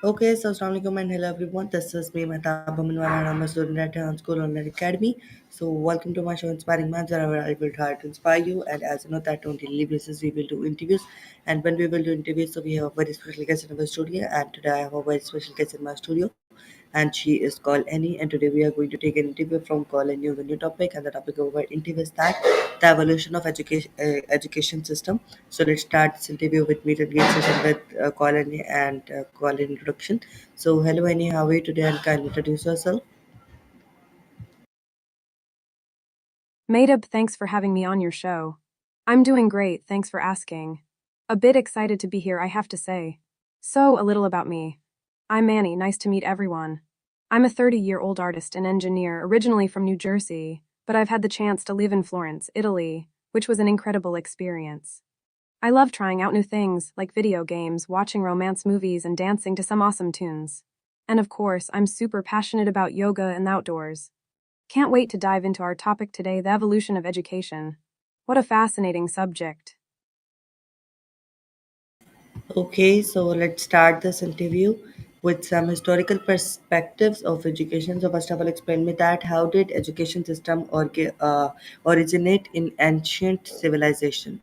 Okay, so Assalamu alaikum and hello everyone. This is me, Mehtab Amanwala, and I'm a student at Han School Online Academy. So, welcome to my show, Inspiring Minds, where I will try to inspire you. And as you know, that on daily basis we will do interviews. And when we will do interviews, so we have a very special guest in our studio. And today I have a very special guest in my studio, and she is called Annie. And today we are going to take an interview from Call Annie on the new topic. And the topic of our interview is that the evolution of education system. So let's start this interview with meet and greet session with Call Annie and call introduction. So hello Annie, how are you today? And kindly introduce yourself. Madeb, thanks for having me on your show. I'm doing great, thanks for asking. A bit excited to be here, I have to say. So, a little about me. I'm Manny, nice to meet everyone. I'm a 30-year-old artist and engineer, originally from New Jersey, but I've had the chance to live in Florence, Italy, which was an incredible experience. I love trying out new things, like video games, watching romance movies, and dancing to some awesome tunes. And of course, I'm super passionate about yoga and the outdoors. Can't wait to dive into our topic today, the evolution of education. What a fascinating subject. Okay, so let's start this interview with some historical perspectives of education. So first of all, explain me that how did education system originate in ancient civilization?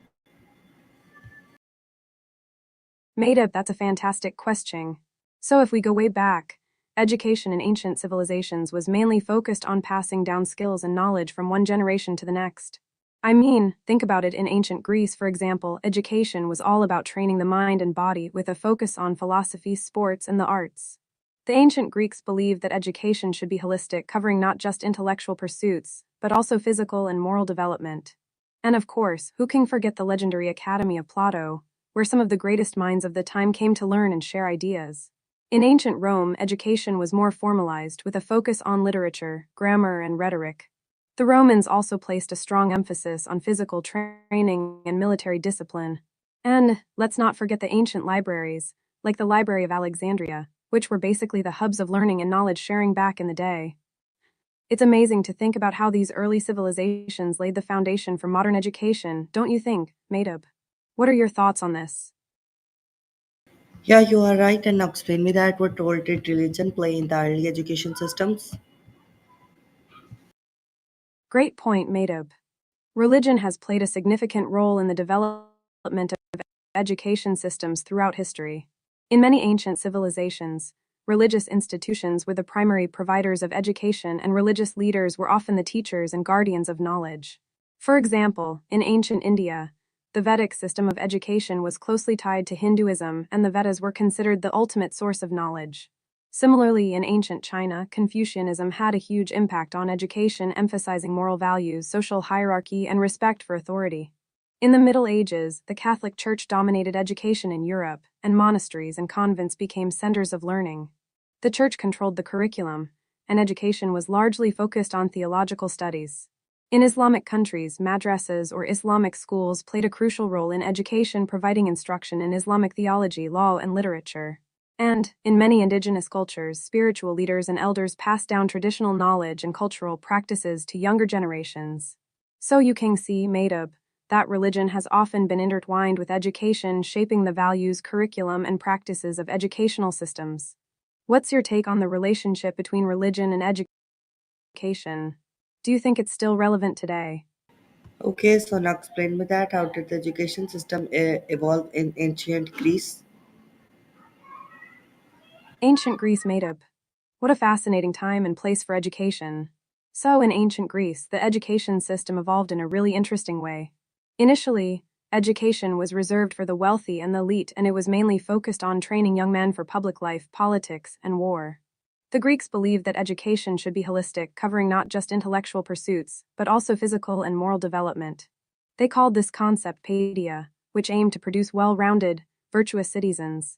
Madeb, that's a fantastic question. So, if we go way back, education in ancient civilizations was mainly focused on passing down skills and knowledge from one generation to the next. I mean, think about it in ancient Greece, for example, education was all about training the mind and body with a focus on philosophy, sports, and the arts. The ancient Greeks believed that education should be holistic, covering not just intellectual pursuits, but also physical and moral development. And of course, who can forget the legendary Academy of Plato, where some of the greatest minds of the time came to learn and share ideas. In ancient Rome, education was more formalized, with a focus on literature, grammar, and rhetoric. The Romans also placed a strong emphasis on physical training and military discipline. And let's not forget the ancient libraries, like the Library of Alexandria, which were basically the hubs of learning and knowledge sharing back in the day. It's amazing to think about how these early civilizations laid the foundation for modern education, don't you think, Madeb? What are your thoughts on this? Yeah, you are right. And now explain me that what role did religion play in the early education systems? Great point, Madeb. Religion has played a significant role in the development of education systems throughout history. In many ancient civilizations, religious institutions were the primary providers of education, and religious leaders were often the teachers and guardians of knowledge. For example, in ancient India, the Vedic system of education was closely tied to Hinduism, and the Vedas were considered the ultimate source of knowledge. Similarly, in ancient China, Confucianism had a huge impact on education, emphasizing moral values, social hierarchy, and respect for authority. In the Middle Ages, the Catholic Church dominated education in Europe, and monasteries and convents became centers of learning. The Church controlled the curriculum, and education was largely focused on theological studies. In Islamic countries, madrasas or Islamic schools played a crucial role in education, providing instruction in Islamic theology, law, and literature. And, in many indigenous cultures, spiritual leaders and elders passed down traditional knowledge and cultural practices to younger generations. So you can see, Madab, that religion has often been intertwined with education, shaping the values, curriculum, and practices of educational systems. What's your take on the relationship between religion and education? Do you think it's still relevant today? Okay, so now explain me that how did the education system evolve in ancient Greece? Ancient Greece, Madab. What a fascinating time and place for education. So, in ancient Greece, the education system evolved in a really interesting way. Initially, education was reserved for the wealthy and the elite, and it was mainly focused on training young men for public life, politics, and war. The Greeks believed that education should be holistic, covering not just intellectual pursuits, but also physical and moral development. They called this concept paideia, which aimed to produce well rounded, virtuous citizens.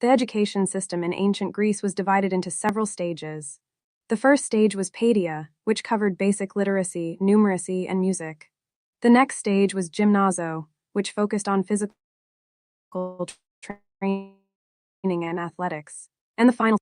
The education system in ancient Greece was divided into several stages. The first stage was paideia, which covered basic literacy, numeracy, and music. The next stage was gymnazo, which focused on physical training and athletics. And the final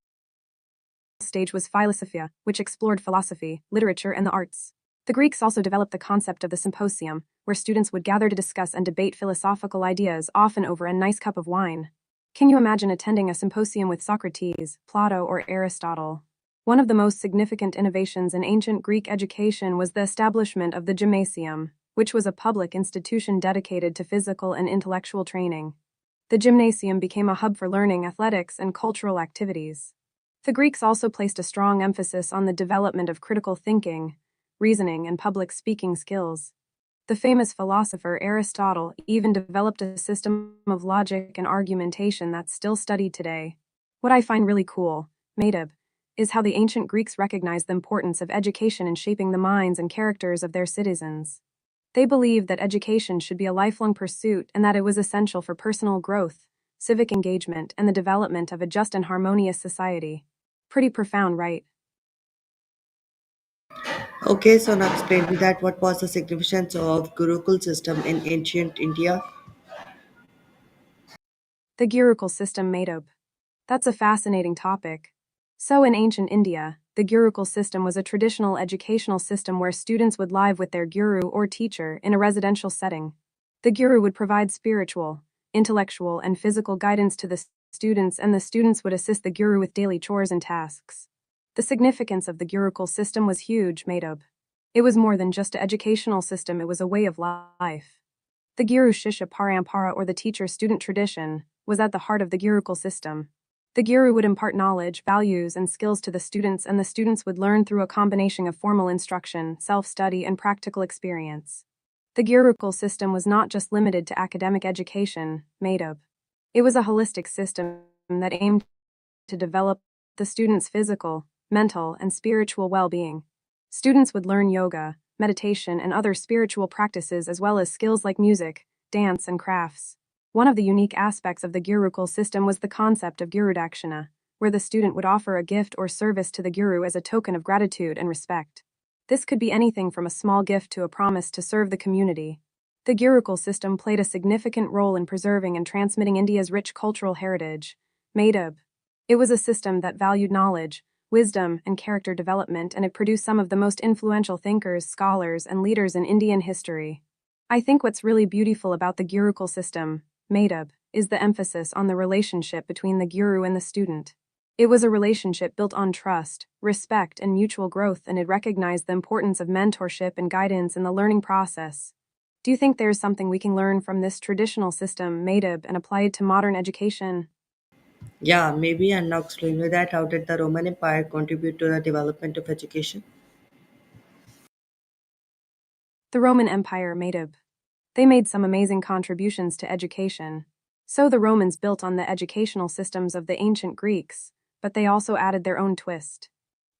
stage was philosophia, which explored philosophy, literature, and the arts. The Greeks also developed the concept of the symposium, where students would gather to discuss and debate philosophical ideas, often over a nice cup of wine. Can you imagine attending a symposium with Socrates, Plato, or Aristotle? One of the most significant innovations in ancient Greek education was the establishment of the gymnasium, which was a public institution dedicated to physical and intellectual training. The gymnasium became a hub for learning, athletics, and cultural activities. The Greeks also placed a strong emphasis on the development of critical thinking, reasoning, and public speaking skills. The famous philosopher Aristotle even developed a system of logic and argumentation that's still studied today. What I find really cool, Madib, is how the ancient Greeks recognized the importance of education in shaping the minds and characters of their citizens. They believed that education should be a lifelong pursuit and that it was essential for personal growth, civic engagement, and the development of a just and harmonious society. Pretty profound, right? Okay, so now explain me that what was the significance of Gurukul system in ancient India? The Gurukul system, Madib. That's a fascinating topic. So, in ancient India, the Gurukul system was a traditional educational system where students would live with their guru or teacher in a residential setting. The guru would provide spiritual, intellectual, and physical guidance to the students, and the students would assist the guru with daily chores and tasks. The significance of the Gurukul system was huge, Madhub. It was more than just an educational system, it was a way of life. The Guru Shishya Parampara, or the teacher-student tradition, was at the heart of the Gurukul system. The guru would impart knowledge, values, and skills to the students, and the students would learn through a combination of formal instruction, self-study, and practical experience. The Gurukul system was not just limited to academic education, Madhub. It was a holistic system that aimed to develop the students' physical, mental, and spiritual well-being. Students would learn yoga, meditation, and other spiritual practices, as well as skills like music, dance, and crafts. One of the unique aspects of the Gurukul system was the concept of Gurudakshina, where the student would offer a gift or service to the guru as a token of gratitude and respect. This could be anything from a small gift to a promise to serve the community. The Gurukul system played a significant role in preserving and transmitting India's rich cultural heritage. Madhub. It was a system that valued knowledge, wisdom, and character development, and it produced some of the most influential thinkers, scholars, and leaders in Indian history. I think what's really beautiful about the Gurukul system, Madhub, is the emphasis on the relationship between the guru and the student. It was a relationship built on trust, respect, and mutual growth, and it recognized the importance of mentorship and guidance in the learning process. Do you think there's something we can learn from this traditional system, Madhub, and apply it to modern education? Yeah, maybe, and now explain me that how did the Roman Empire contribute to the development of education? The Roman Empire, Madhub. They made some amazing contributions to education. So the Romans built on the educational systems of the ancient Greeks, but they also added their own twist.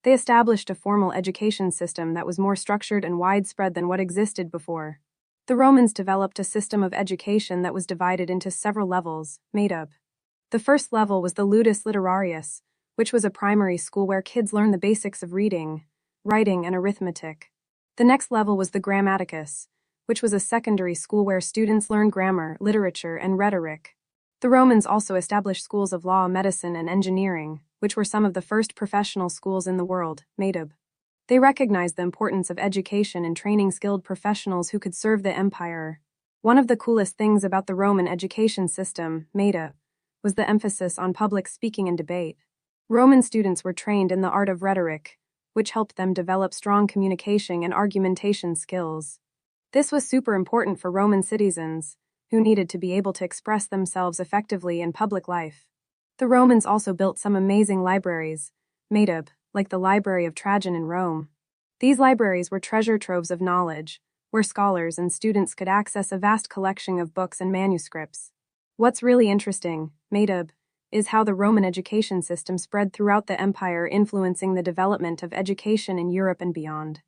They established a formal education system that was more structured and widespread than what existed before. The Romans developed a system of education that was divided into several levels, made up. The first level was the ludus literarius, which was a primary school where kids learned the basics of reading, writing, and arithmetic. The next level was the grammaticus, which was a secondary school where students learned grammar, literature, and rhetoric. The Romans also established schools of law, medicine, and engineering, which were some of the first professional schools in the world, Madhub. They recognized the importance of education and training skilled professionals who could serve the empire. One of the coolest things about the Roman education system, Madhub, was the emphasis on public speaking and debate. Roman students were trained in the art of rhetoric, which helped them develop strong communication and argumentation skills. This was super important for Roman citizens, who needed to be able to express themselves effectively in public life. The Romans also built some amazing libraries, Madhub, like the Library of Trajan in Rome. These libraries were treasure troves of knowledge, where scholars and students could access a vast collection of books and manuscripts. What's really interesting, Madhub, is how the Roman education system spread throughout the empire, influencing the development of education in Europe and beyond.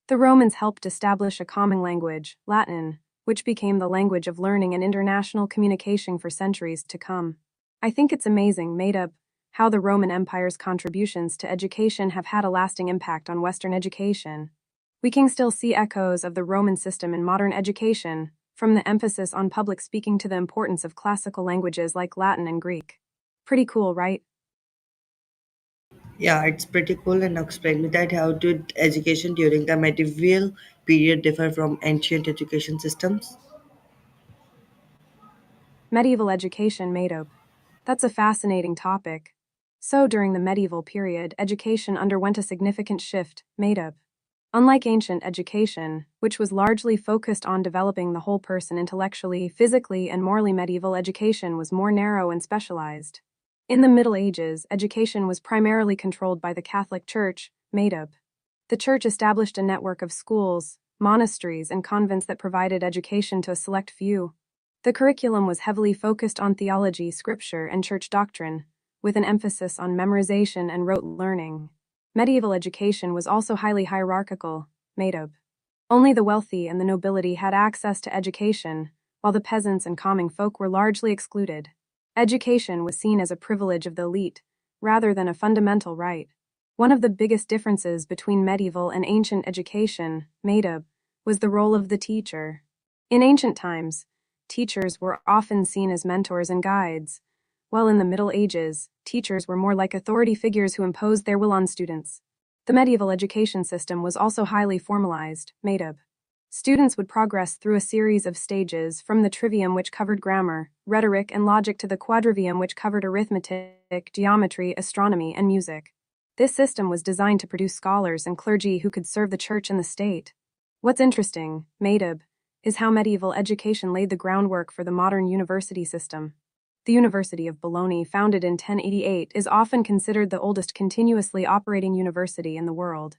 The Romans helped establish a common language, Latin, which became the language of learning and international communication for centuries to come. I think it's amazing, Madhub, how the Roman Empire's contributions to education have had a lasting impact on Western education. We can still see echoes of the Roman system in modern education, from the emphasis on public speaking to the importance of classical languages like Latin and Greek. Pretty cool, right? Yeah, it's pretty cool. And now explain me that how did education during the medieval period differ from ancient education systems? Medieval education, Madhub. That's a fascinating topic. So, during the medieval period, education underwent a significant shift, made up. Unlike ancient education, which was largely focused on developing the whole person intellectually, physically, and morally, medieval education was more narrow and specialized. In the Middle Ages, education was primarily controlled by the Catholic Church, made up. The Church established a network of schools, monasteries, and convents that provided education to a select few. The curriculum was heavily focused on theology, scripture, and church doctrine, with an emphasis on memorization and rote learning. Medieval education was also highly hierarchical, made up. Only the wealthy and the nobility had access to education, while the peasants and common folk were largely excluded. Education was seen as a privilege of the elite, rather than a fundamental right. One of the biggest differences between medieval and ancient education, made up, was the role of the teacher. In ancient times, teachers were often seen as mentors and guides, while in the Middle Ages, teachers were more like authority figures who imposed their will on students. The medieval education system was also highly formalized, made up. Students would progress through a series of stages, from the trivium, which covered grammar, rhetoric, and logic, to the quadrivium, which covered arithmetic, geometry, astronomy, and music. This system was designed to produce scholars and clergy who could serve the church and the state. What's interesting, made up, is how medieval education laid the groundwork for the modern university system. The University of Bologna, founded in 1088, is often considered the oldest continuously operating university in the world.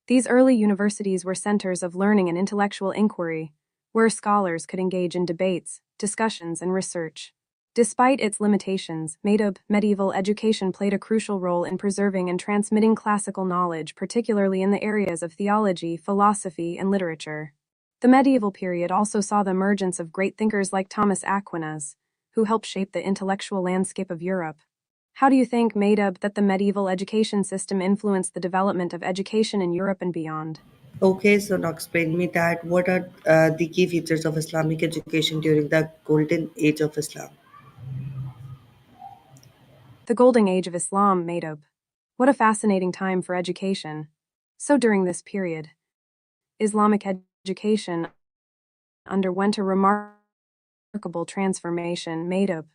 These early universities were centers of learning and intellectual inquiry, where scholars could engage in debates, discussions, and research. Despite its limitations, medieval education played a crucial role in preserving and transmitting classical knowledge, particularly in the areas of theology, philosophy, and literature. The medieval period also saw the emergence of great thinkers like Thomas Aquinas, who helped shape the intellectual landscape of Europe. How do you think, Madab, that the medieval education system influenced the development of education in Europe and beyond? Okay, so now explain me that what are the key features of Islamic education during the golden age of Islam? The Golden Age of Islam, Madab. What a fascinating time for education. So, during this period, Islamic education underwent a remarkable transformation, Madab.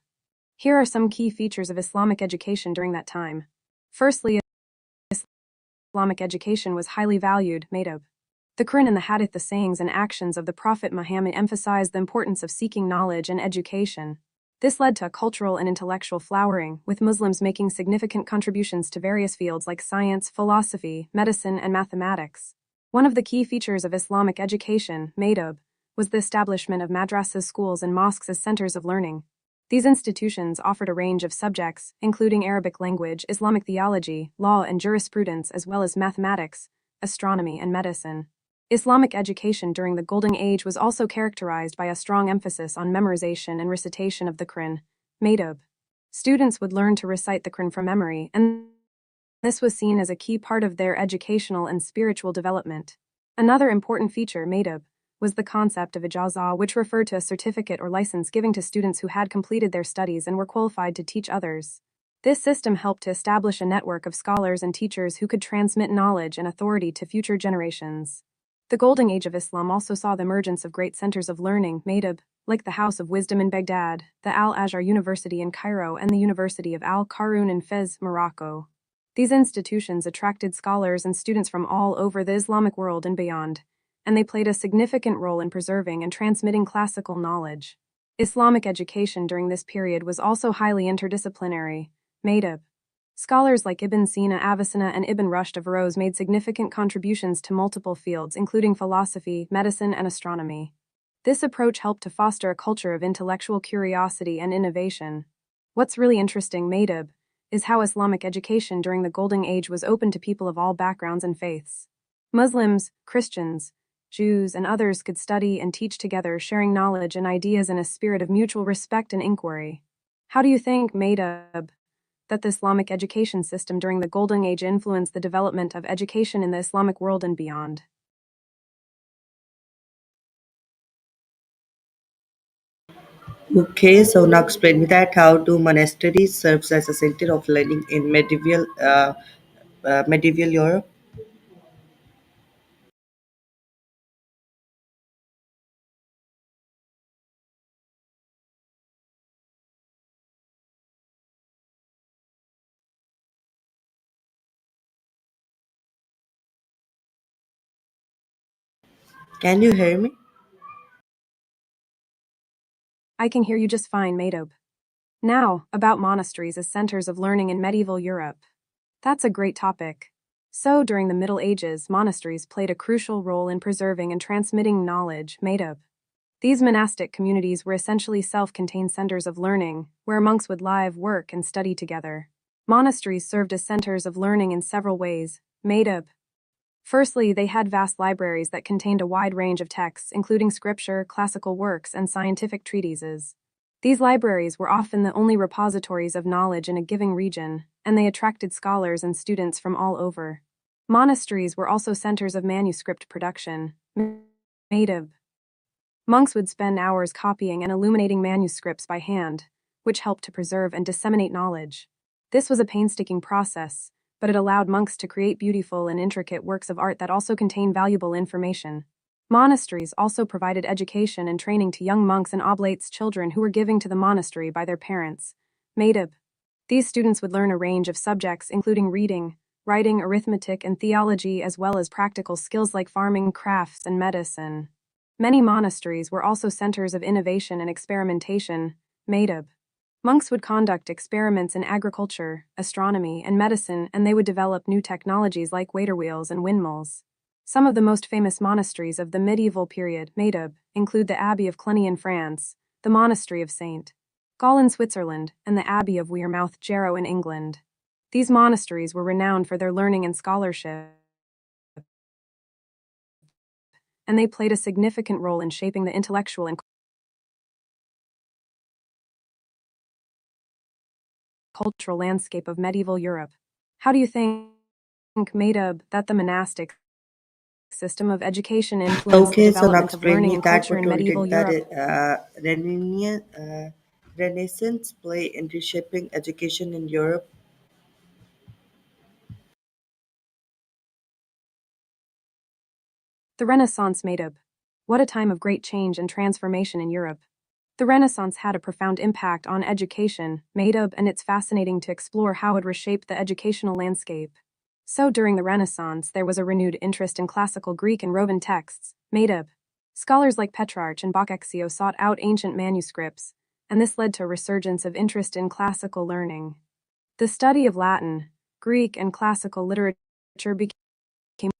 Here are some key features of Islamic education during that time. Firstly, Islamic education was highly valued, Madab. The Quran and the Hadith, the sayings and actions of the Prophet Muhammad, emphasized the importance of seeking knowledge and education. This led to a cultural and intellectual flowering, with Muslims making significant contributions to various fields like science, philosophy, medicine, and mathematics. One of the key features of Islamic education, Madab, was the establishment of madrasas, schools, and mosques as centers of learning. These institutions offered a range of subjects, including Arabic language, Islamic theology, law, and jurisprudence, as well as mathematics, astronomy, and medicine. Islamic education during the Golden Age was also characterized by a strong emphasis on memorization and recitation of the Quran, Madhab. Students would learn to recite the Quran from memory, and this was seen as a key part of their educational and spiritual development. Another important feature, Madhab, was the concept of ijazah, which referred to a certificate or license given to students who had completed their studies and were qualified to teach others. This system helped to establish a network of scholars and teachers who could transmit knowledge and authority to future generations. The Golden Age of Islam also saw the emergence of great centers of learning, Madhab, like the House of Wisdom in Baghdad, the Al-Azhar University in Cairo, and the University of Al-Qaroun in Fez, Morocco. These institutions attracted scholars and students from all over the Islamic world and beyond, and they played a significant role in preserving and transmitting classical knowledge. Islamic education during this period was also highly interdisciplinary, Madhab. Scholars like Ibn Sina, Avicenna, and Ibn Rushd of Averroes made significant contributions to multiple fields, including philosophy, medicine, and astronomy. This approach helped to foster a culture of intellectual curiosity and innovation. What's really interesting, Madhab, is how Islamic education during the Golden Age was open to people of all backgrounds and faiths. Muslims, Christians, Jews, and others could study and teach together, sharing knowledge and ideas in a spirit of mutual respect and inquiry. How do you think, Madhab, that the Islamic education system during the Golden Age influenced the development of education in the Islamic world and beyond? Okay, so now explain me that how do monasteries serves as a center of learning in medieval Europe? Can you hear me? I can hear you just fine, Madob. Now, about monasteries as centers of learning in medieval Europe. That's a great topic. So, during the Middle Ages, monasteries played a crucial role in preserving and transmitting knowledge, Madob. These monastic communities were essentially self-contained centers of learning, where monks would live, work, and study together. Monasteries served as centers of learning in several ways, Madob. Firstly, they had vast libraries that contained a wide range of texts, including scripture, classical works, and scientific treatises. These libraries were often the only repositories of knowledge in a given region, and they attracted scholars and students from all over. Monasteries were also centers of manuscript production. Madob. Monks would spend hours copying and illuminating manuscripts by hand, which helped to preserve and disseminate knowledge. This was a painstaking process, but it allowed monks to create beautiful and intricate works of art that also contained valuable information. Monasteries also provided education and training to young monks and oblates, children who were giving to the monastery by their parents. Madob. These students would learn a range of subjects including reading, writing, arithmetic, and theology, as well as practical skills like farming, crafts, and medicine. Many monasteries were also centers of innovation and experimentation. Madob. Monks would conduct experiments in agriculture, astronomy, and medicine, and they would develop new technologies like water wheels and windmills. Some of the most famous monasteries of the medieval period, Madob, include the Abbey of Cluny in France, the Monastery of St. Gall in Switzerland, and the Abbey of Wearmouth, Jarrow in England. These monasteries were renowned for their learning and scholarship, and they played a significant role in shaping the intellectual and cultural landscape of medieval Europe. How do you think, Madob, that the monastic system of education influenced the Okay, so now development of explain learning me and that culture what in role medieval did that Europe? Renaissance play in reshaping education in Europe? The Renaissance, Madob. What a time of great change and transformation in Europe. The Renaissance had a profound impact on education, Madob, and it's fascinating to explore how it reshaped the educational landscape. So during the Renaissance, there was a renewed interest in classical Greek and Roman texts, Madob. Scholars like Petrarch and Boccaccio sought out ancient manuscripts, and this led to a resurgence of interest in classical learning. The study of Latin, Greek, and classical literature became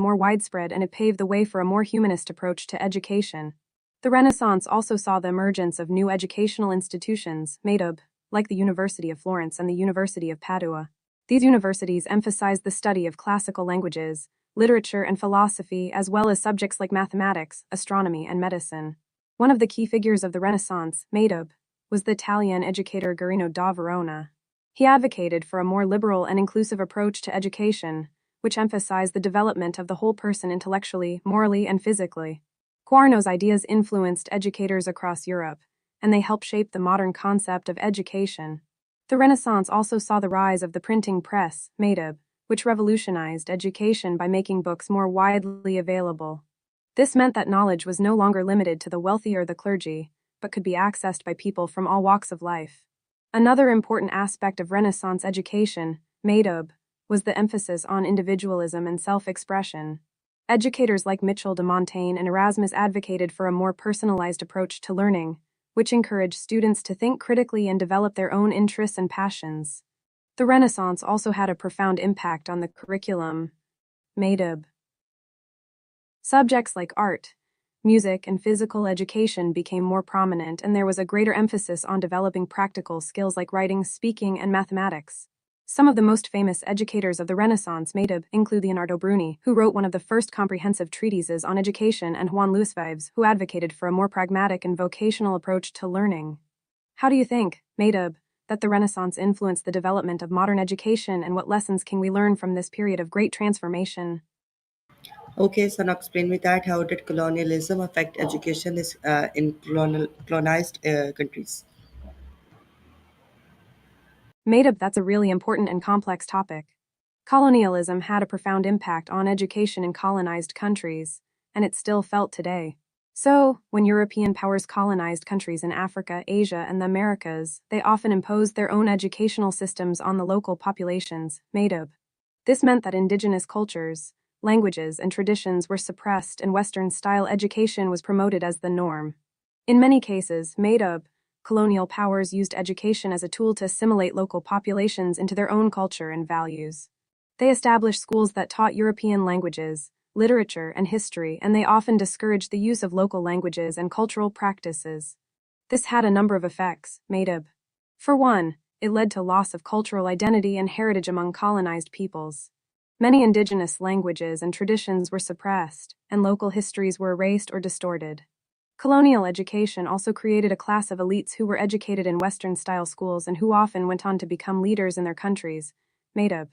more widespread, and it paved the way for a more humanist approach to education. The Renaissance also saw the emergence of new educational institutions, Madob, like the University of Florence and the University of Padua. These universities emphasized the study of classical languages, literature, and philosophy, as well as subjects like mathematics, astronomy, and medicine. One of the key figures of the Renaissance, Madob, was the Italian educator Guarino da Verona. He advocated for a more liberal and inclusive approach to education, which emphasized the development of the whole person intellectually, morally, and physically. Guarino's ideas influenced educators across Europe, and they helped shape the modern concept of education. The Renaissance also saw the rise of the printing press, Madob, which revolutionized education by making books more widely available. This meant that knowledge was no longer limited to the wealthy or the clergy, but could be accessed by people from all walks of life. Another important aspect of Renaissance education, Madob, was the emphasis on individualism and self-expression. Educators like Michel de Montaigne and Erasmus advocated for a more personalized approach to learning, which encouraged students to think critically and develop their own interests and passions. The Renaissance also had a profound impact on the curriculum. Madob. Subjects like art, music, and physical education became more prominent, and there was a greater emphasis on developing practical skills like writing, speaking, and mathematics. Some of the most famous educators of the Renaissance, Madob, include Leonardo Bruni, who wrote one of the first comprehensive treatises on education, and Juan Luis Vives, who advocated for a more pragmatic and vocational approach to learning. How do you think, Madob, that the Renaissance influenced the development of modern education, and what lessons can we learn from this period of great transformation? Okay, so now explain me that how did colonialism affect education in colonized countries? Madob, that's a really important and complex topic. Colonialism had a profound impact on education in colonized countries, and it's still felt today. So, when European powers colonized countries in Africa, Asia, and the Americas, they often imposed their own educational systems on the local populations, Madob. This meant that indigenous cultures, languages, and traditions were suppressed and Western-style education was promoted as the norm. In many cases, made-up colonial powers used education as a tool to assimilate local populations into their own culture and values. They established schools that taught European languages, literature, and history, and they often discouraged the use of local languages and cultural practices. This had a number of effects, made-up. For one, it led to loss of cultural identity and heritage among colonized peoples. Many indigenous languages and traditions were suppressed, and local histories were erased or distorted. Colonial education also created a class of elites who were educated in Western-style schools and who often went on to become leaders in their countries, made-up.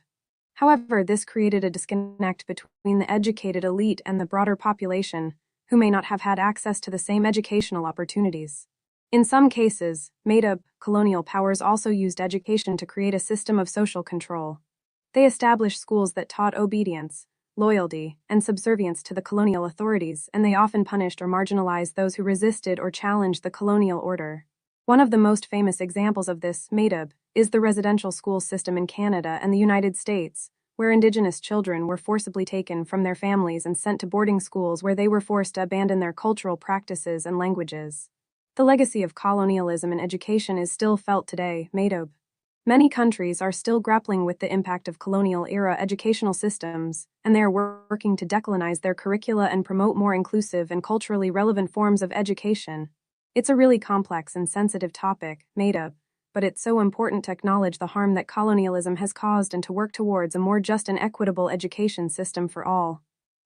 However, this created a disconnect between the educated elite and the broader population, who may not have had access to the same educational opportunities. In some cases, made-up colonial powers also used education to create a system of social control. They established schools that taught obedience, loyalty, and subservience to the colonial authorities, and they often punished or marginalized those who resisted or challenged the colonial order. One of the most famous examples of this, made-up, is the residential school system in Canada and the United States, where Indigenous children were forcibly taken from their families and sent to boarding schools where they were forced to abandon their cultural practices and languages. The legacy of colonialism in education is still felt today, made-up. Many countries are still grappling with the impact of colonial-era educational systems, and they are working to decolonize their curricula and promote more inclusive and culturally relevant forms of education. It's a really complex and sensitive topic, made-up, but it's so important to acknowledge the harm that colonialism has caused and to work towards a more just and equitable education system for all.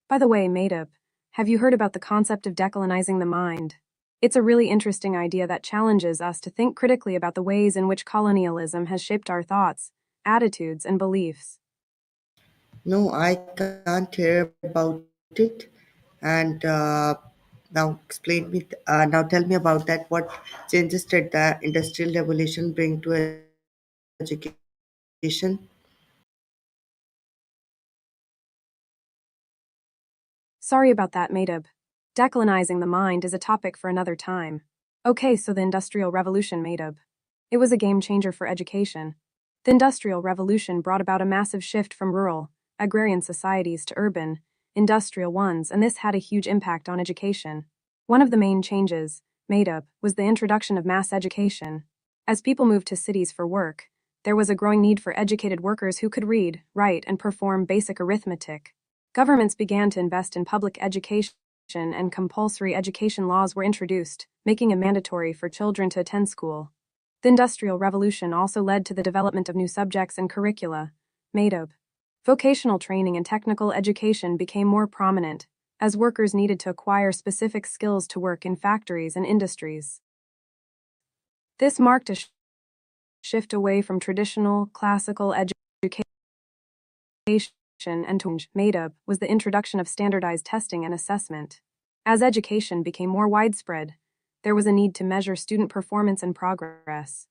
By the way, made-up, have you heard about the concept of decolonizing the mind? It's a really interesting idea that challenges us to think critically about the ways in which colonialism has shaped our thoughts, attitudes, and beliefs. No, I can't hear about it. And now explain me. Now tell me about that. What changes did the industrial revolution bring to education? Sorry about that, made-up. Decolonizing the mind is a topic for another time. Okay, so the Industrial Revolution, made-up. It was a game changer for education. The Industrial Revolution brought about a massive shift from rural, agrarian societies to urban, industrial ones, and this had a huge impact on education. One of the main changes, made-up, was the introduction of mass education. As people moved to cities for work, there was a growing need for educated workers who could read, write, and perform basic arithmetic. Governments began to invest in public education, and compulsory education laws were introduced, making it mandatory for children to attend school. The Industrial Revolution also led to the development of new subjects and curricula, made-up. Vocational training and technical education became more prominent, as workers needed to acquire specific skills to work in factories and industries. This marked a shift away from traditional classical education and made-up was the introduction of standardized testing and assessment. As education became more widespread, there was a need to measure student performance and progress.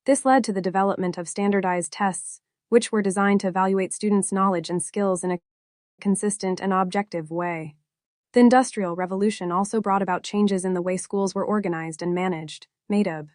This led to the development of standardized tests, which were designed to evaluate students' knowledge and skills in a consistent and objective way. The Industrial Revolution also brought about changes in the way schools were organized and managed, made-up.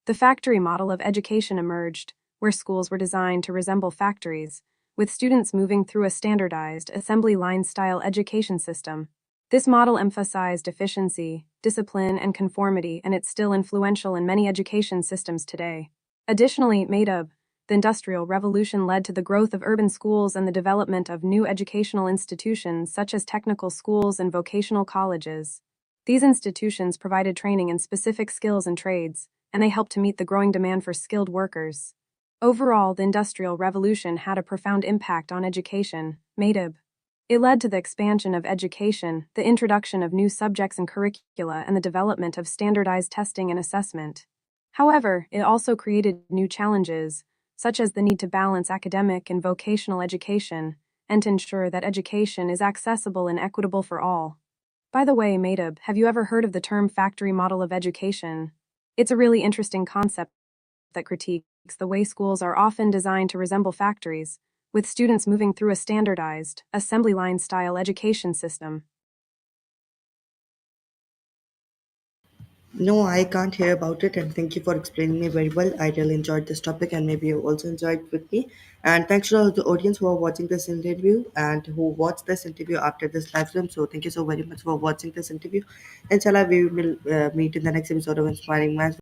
The factory model of education emerged, where schools were designed to resemble factories, with students moving through a standardized, assembly line-style education system. This model emphasized efficiency, discipline, and conformity, and it's still influential in many education systems today. Additionally, made-up, the Industrial Revolution led to the growth of urban schools and the development of new educational institutions such as technical schools and vocational colleges. These institutions provided training in specific skills and trades, and they helped to meet the growing demand for skilled workers. Overall, the Industrial Revolution had a profound impact on education, made-up. It led to the expansion of education, the introduction of new subjects and curricula, and the development of standardized testing and assessment. However, it also created new challenges, such as the need to balance academic and vocational education, and to ensure that education is accessible and equitable for all. By the way, made-up, have you ever heard of the term factory model of education? It's a really interesting concept that critiques the way schools are often designed to resemble factories, with students moving through a standardized, assembly line-style education system. No, I can't hear about it, and thank you for explaining me very well. I really enjoyed this topic, and maybe you also enjoyed with me. And thanks to all the audience who are watching this interview and who watched this interview after this live stream. So thank you so very much for watching this interview. Inshallah, we will meet in the next episode of Inspiring Minds.